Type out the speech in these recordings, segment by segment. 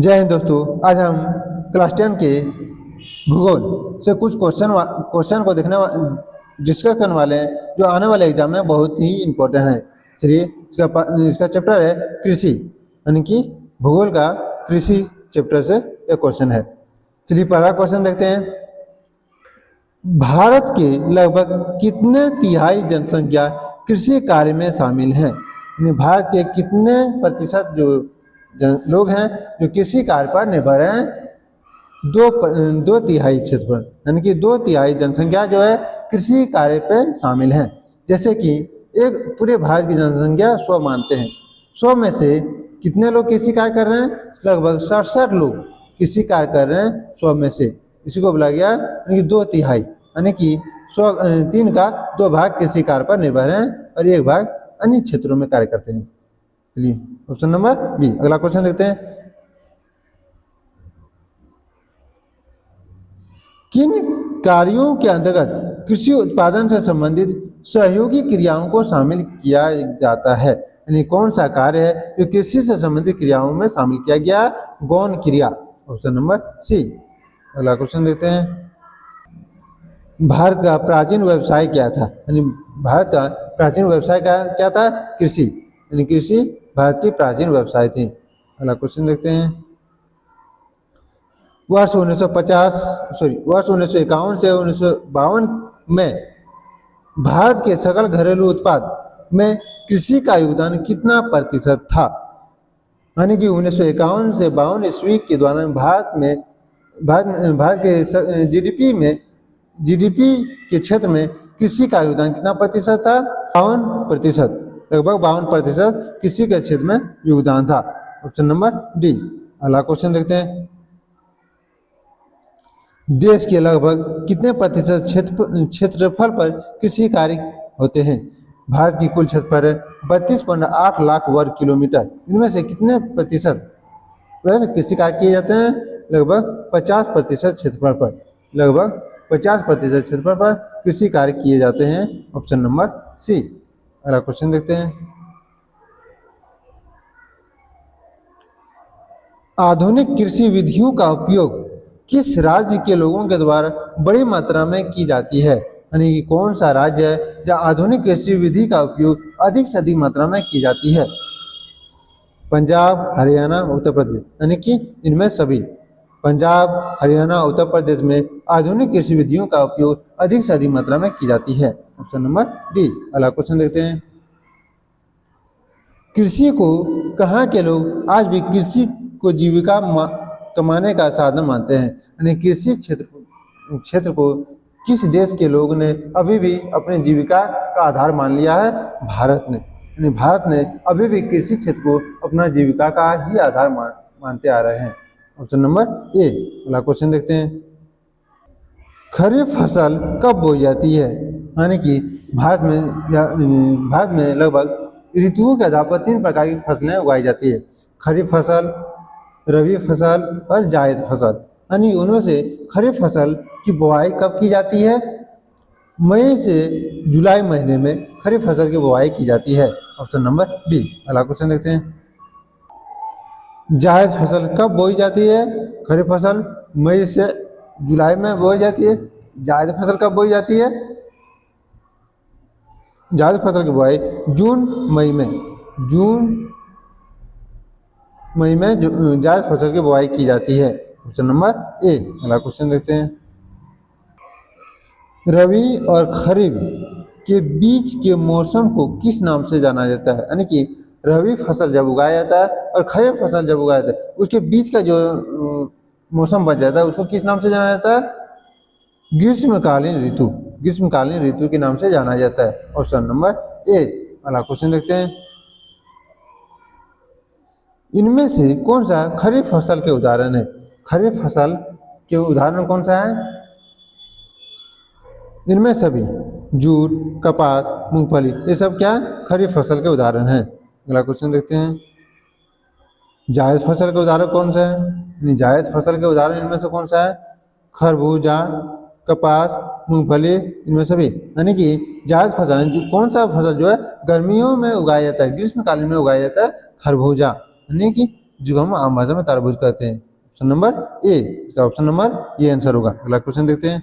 जय हिंद दोस्तों। आज हम क्लास 10 के भूगोल से कुछ क्वेश्चन को डिस्कस करने वाले हैं जो आने वाले एग्जाम में बहुत ही इम्पोर्टेंट है। चलिए इसका चैप्टर है कृषि, यानी कि भूगोल का कृषि चैप्टर से एक क्वेश्चन है। चलिए पहला क्वेश्चन देखते हैं। भारत के लगभग कितने तिहाई जनसंख्या कृषि कार्य में शामिल हैं? यानी भारत के कितने प्रतिशत जो लोग हैं जो कृषि कार्य पर निर्भर हैं? दो तिहाई क्षेत्र पर, यानी कि 2/3 जनसंख्या जो है कृषि कार्य पे शामिल है। जैसे कि एक पूरे भारत की जनसंख्या 100 मानते हैं, 100 में से कितने लोग कृषि कार्य कर रहे हैं? लगभग 67 लोग कृषि कार्य कर रहे हैं 100 में से। इसी को बोला गया यानी कि 2/3, यानी कि 3 का 2 भाग कृषि कार्य पर निर्भर हैं और 1 भाग अन्य क्षेत्रों में कार्य करते हैं। चलिए ऑप्शन नंबर बी। अगला क्वेश्चन देखते हैं। किन कार्यों के अंतर्गत कृषि उत्पादन से संबंधित सहयोगी क्रियाओं को शामिल किया जाता है? यानी कौन सा कार्य है जो कृषि से संबंधित क्रियाओं में शामिल किया गया? गौण क्रिया, ऑप्शन नंबर सी। अगला क्वेश्चन देखते हैं। भारत का प्राचीन व्यवसाय क्या था? यानी भारत का प्राचीन व्यवसाय क्या था? कृषि, यानी कृषि भारत की प्राचीन व्यवसाय थी। अगला क्वेश्चन देखते हैं। वर्ष 1951 से 1952 में भारत के सकल घरेलू उत्पाद में कृषि का योगदान कितना प्रतिशत था? यानी कि 1951 से 52 ईस्वी के दौरान भारत के जीडीपी के क्षेत्र में कृषि का योगदान कितना प्रतिशत था? 52%, लगभग 52% कृषि के क्षेत्र में योगदान था। Option number D. अगला क्वेश्चन देखते हैं। देश के लगभग कितने प्रतिशत क्षेत्रफल पर कृषि कार्य होते हैं? भारत की कुल क्षेत्रफल है 32.8 लाख वर्ग किलोमीटर। इनमें से कितने प्रतिशत कृषि कार्य किए जाते हैं? लगभग 50% क्षेत्रफल पर, लगभग 50% क्षेत्रफल पर कृषि कार्य किए जाते हैं। Option number C. अगला क्वेश्चन देखते हैं। आधुनिक कृषि विधियों का उपयोग किस राज्य के लोगों के द्वारा बड़ी मात्रा में की जाती है? यानी कि कौन सा राज्य है जहाँ आधुनिक कृषि विधि का उपयोग अधिक से अधिक मात्रा में की जाती है? पंजाब, हरियाणा, उत्तर प्रदेश, यानी कि इनमें सभी पंजाब, हरियाणा, उत्तर प्रदेश में आधुनिक कृषि विधियों का उपयोग अधिक से अधिक मात्रा में की जाती है। Option number D. अगला क्वेश्चन देखते हैं। कृषि को कहाँ के लोग आज भी कृषि को जीविका कमाने का साधन मानते हैं? यानी कृषि क्षेत्र को किस देश के लोग ने अभी भी अपनी जीविका का आधार मान लिया है? भारत ने। यानी भारत ने अभी भी कृषि क्षेत्र को अपना जीविका का ही आधार मानते आ रहे हैं। Option number A. अगला क्वेश्चन देखते हैं। खरीफ फसल कब बोई जाती है? यानी कि भारत में लगभग ऋतुओं के आधार पर 3 प्रकार की फसलें उगाई जाती है। खरीफ फसल, रबी फसल और जायद फसल। यानी उनमें से खरीफ फसल की बुआई कब की जाती है? मई से जुलाई महीने में खरीफ फसल की बुआई की जाती है। Option number B. अगला क्वेश्चन देखते हैं। जायद फसल कब बोई जाती है? खरीफ फसल मई से जुलाई में बोई जाती है। जायद फसल कब बोई जाती है? जायद फसल की बुआई जून मई में जायद फसल की बुआई की जाती है। Option number A. अगला क्वेश्चन देखते हैं। रबी और खरीफ के बीच के मौसम को किस नाम से जाना जाता है? यानी कि रबी फसल जब उगाया जाता है और खरीफ फसल जब उगाया जाता है, उसके बीच का जो मौसम बच जाता है उसको किस नाम से जाना जाता है? ग्रीष्मकालीन ऋतु के नाम से जाना जाता है। Option number A. अगला क्वेश्चन देखते हैं। इनमें से कौन सा खरीफ फसल के उदाहरण है? खरीफ फसल के उदाहरण कौन सा है? इनमें सभी जूट, कपास, मूंगफली, ये सब क्या है? खरीफ फसल के उदाहरण हैं। अगला क्वेश्चन देखते हैं। जायद फसल के उदाहरण कौन सा है? जायद फसल के उदाहरण इनमें से कौन सा है? खरबूजा, कपास, मूंगफली, इनमें सभी। यानी कि जायद फसल कौन सा फसल जो है गर्मियों में उगाया जाता है, ग्रीष्मकालीन में उगाया जाता है? खरबूजा, यानी कि जिसको हम आम भाषा में तरबूज कहते हैं। ऑप्शन नंबर ए, इसका ऑप्शन नंबर ये आंसर होगा। अगला क्वेश्चन देखते हैं।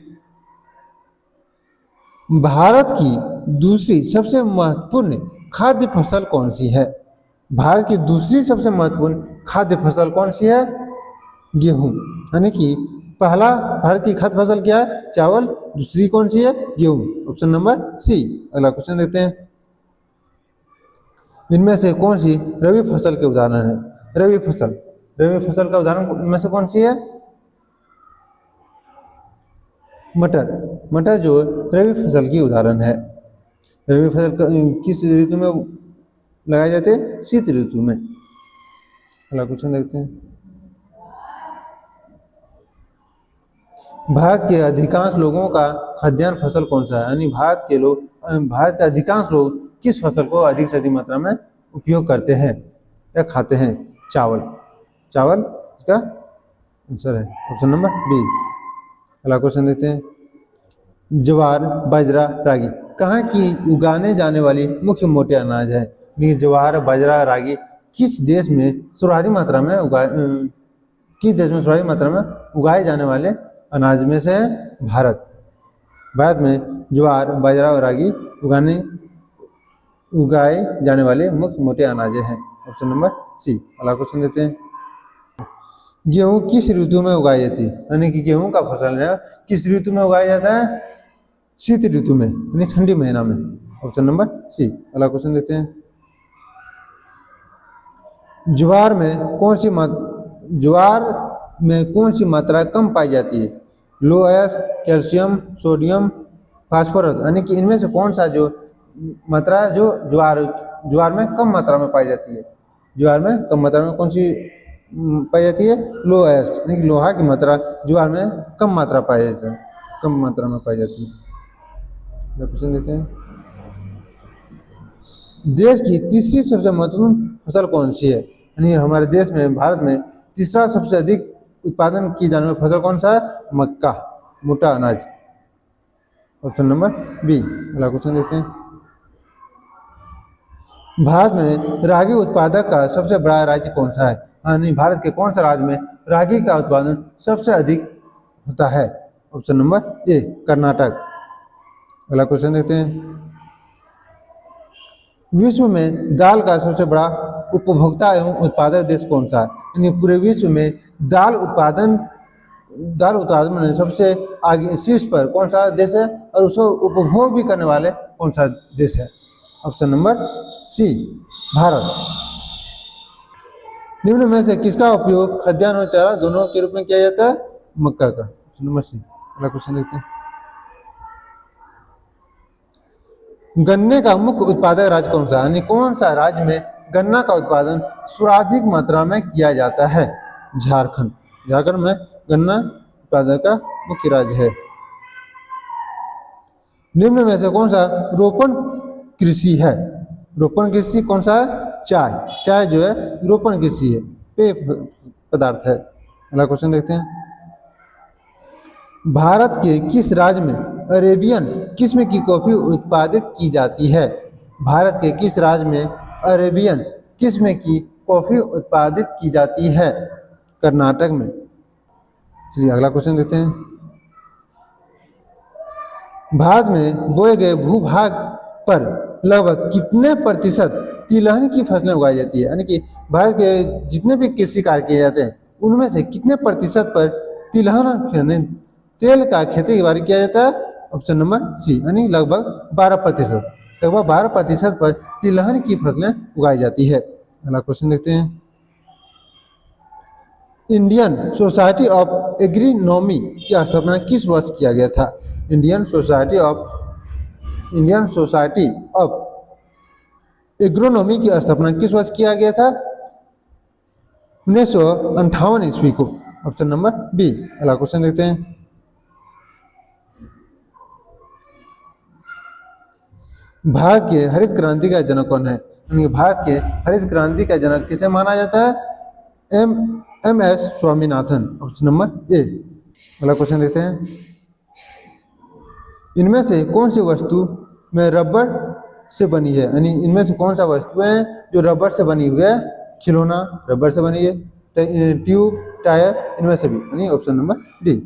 भारत की दूसरी सबसे महत्वपूर्ण खाद्य फसल कौन सी है? भारत की दूसरी सबसे महत्वपूर्ण खाद्य फसल कौन सी है? गेहूं। यानी कि पहला भारत की खाद्य फसल क्या है? चावल। दूसरी कौन सी है? गेहूं। Option number C. अगला क्वेश्चन देखते हैं। इनमें से कौन सी रबी फसल के उदाहरण है? रबी फसल का उदाहरण इनमें से कौन सी है? मटर जो रबी फसल की उदाहरण है। रबी फसल किस ऋतु में लगाए जाते हैं? शीत ऋतु में। अगला क्वेश्चन देखते हैं। भारत के अधिकांश लोगों का खाद्यान्न फसल कौन सा है? यानी भारत के अधिकांश लोग किस फसल को अधिक से अधिक मात्रा में उपयोग करते हैं या खाते हैं? चावल। इसका आंसर है ऑप्शन नंबर बी। अगला क्वेश्चन देखते हैं। ज्वार, बाजरा, रागी कहाँ की उगाने जाने वाली मुख्य मोटे अनाज है? ज्वार, बाजरा, रागी किस देश में सर्वाधिक मात्रा में उगाए जाने वाले अनाज में से है? भारत में ज्वार, बाजरा और रागी उगाए जाने वाले मुख्य मोटे अनाज हैं। Option number C. अगला क्वेश्चन देते हैं। गेहूं किस ऋतु में उगाई जाती है? यानी कि गेहूं का फसल है किस ऋतु में उगाया जाता है? शीत ऋतु में, यानी ठंडी महीना में। Option number C. अगला क्वेश्चन देते हैं। ज्वार में कौन सी मात्रा कम पाई जाती है? लोएस, कैल्शियम, सोडियम, फास्फोरस यानी कि इनमें से कौन सा जो मात्रा जो ज्वार में कम मात्रा में पाई जाती है? ज्वार में कम मात्रा में कौन सी पाई जाती है? लोएस यानी कि लोहा की मात्रा ज्वार में कम मात्रा में पाई जाती है। क्वेश्चन देते हैं। देश की तीसरी सबसे महत्वपूर्ण फसल कौन सी है? यानी हमारे देश में, भारत में तीसरा सबसे अधिक उत्पादन की जाने वाली फसल कौन सा है? मक्का, मोटा अनाज। Option number B. अगला क्वेश्चन देखते हैं। भारत में रागी उत्पादक का सबसे बड़ा राज्य कौन सा है? यानी भारत के कौन सा राज्य में रागी का उत्पादन सबसे अधिक होता है? ऑप्शन नंबर ए, कर्नाटक। अगला क्वेश्चन देखते हैं। विश्व में दाल का सबसे बड़ा उपभोक्ता एवं उत्पादक देश कौन सा है? यानी पूरे विश्व में दाल उत्पादन में सबसे आगे शीर्ष पर कौन सा देश है और उसको उपभोग भी करने वाले कौन सा देश है? Option number C, Bharat. निम्न में से किसका उपयोग खाद्यान्न और चारा दोनों के रूप में किया जाता है? मक्का का। Option number C. अगला क्वेश्चन देखते हैं। गन्ने का मुख्य उत्पादक राज्य कौन सा है? यानी कौन सा राज्य में गन्ना का उत्पादन सर्वाधिक मात्रा में किया जाता है? झारखंड में गन्ना उत्पादन का मुख्य राज्य है। निम्न में से कौन सा रोपण कृषि है? रोपण कृषि कौन सा है? चाय जो है रोपण कृषि है, पेय पदार्थ है। अगला क्वेश्चन देखते हैं। भारत के किस राज्य में अरेबियन किस्म की कॉफी उत्पादित की जाती है? भारत के किस राज्य में अरेबियन किस्म की कॉफी उत्पादित की जाती है? कर्नाटक में। चलिए अगला क्वेश्चन देखते हैं। भारत में बोए गए भूभाग पर लगभग कितने प्रतिशत तिलहन की फसलें उगाई जाती है? यानी कि भारत के जितने भी कृषि कार्य किए जाते हैं उनमें से कितने प्रतिशत पर तिलहन तेल का खेती के बारे किया जाता है? ऑप्शन नंबर सी, यानी लगभग 12% पर तिलहन की फसलें उगाई जाती है। अगला क्वेश्चन देखते हैं। इंडियन सोसाइटी ऑफ एग्रोनॉमी की स्थापना किस वर्ष किया गया था? इंडियन सोसाइटी ऑफ एग्रोनॉमी की स्थापना किस वर्ष किया गया था? 1958 ईस्वी को। Option number B. अगला क्वेश्चन देखते हैं। भारत के हरित क्रांति का जनक कौन है? भारत के हरित क्रांति का जनक किसे माना जाता है? M S. Swaminathan. Option number A. अगला क्वेश्चन देखते हैं। इनमें से कौन सी वस्तु में रबर से बनी है? यानी इनमें से कौन सा वस्तु है जो रबर से बनी हुई है? खिलौना रबर से बनी है, ट्यूब, टायर, इनमें से भी, यानी ऑप्शन नंबर डी।